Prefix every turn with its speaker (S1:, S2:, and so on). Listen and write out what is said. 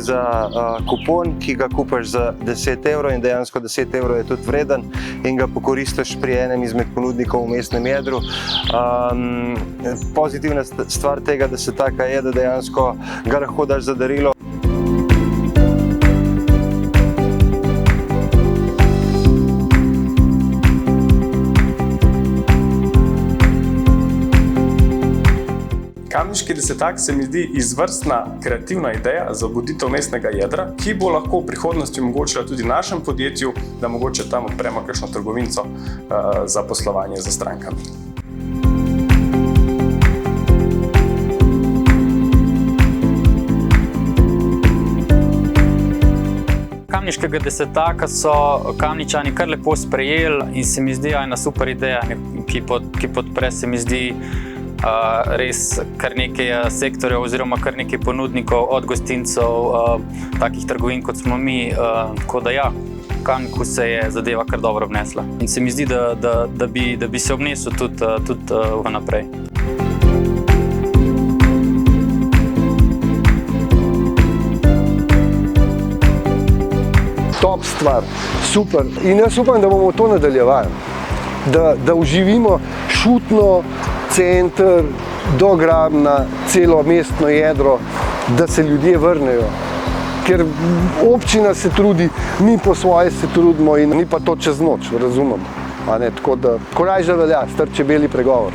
S1: za kupon, ki ga kupaš za 10 € in dejansko 10 € je tudi vreden in ga pokoristiš pri enem izmed ponudnikov v mestnem jedru. Pozitivna stvar tega desetaka je, da dejansko ga lahko daš za darilo.
S2: Kamniški desetak se mi zdi izvrstna kreativna ideja za obuditev mestnega jedra, ki bo lahko v prihodnosti omogočila tudi našem podjetju, da mogoče tam odpremo kakšno trgovinico za poslovanje za strankami.
S3: Kamniškega desetaka so Kamničani kar lepo sprejeli in se mi zdi ena super ideja, ki podpre, se mi zdi, res kar nekaj sektorjev oziroma kar nekaj ponudnikov, od gostincev, takih trgovin kot smo mi, tako da ja, v Kamniku se je zadeva kar dobro obnesla in se mi zdi, da bi se obnesel tudi vnaprej.
S4: Top stvar, super, in jaz upam, da bomo to nadaljevali, da uživimo šutno center, dograbna, celo mestno jedro, da se ljudje vrnejo. Ker občina se trudi, mi po svoje se trudimo in ni pa to čez noč, razumem. Tako da, korajža velja, star čebeli pregovor.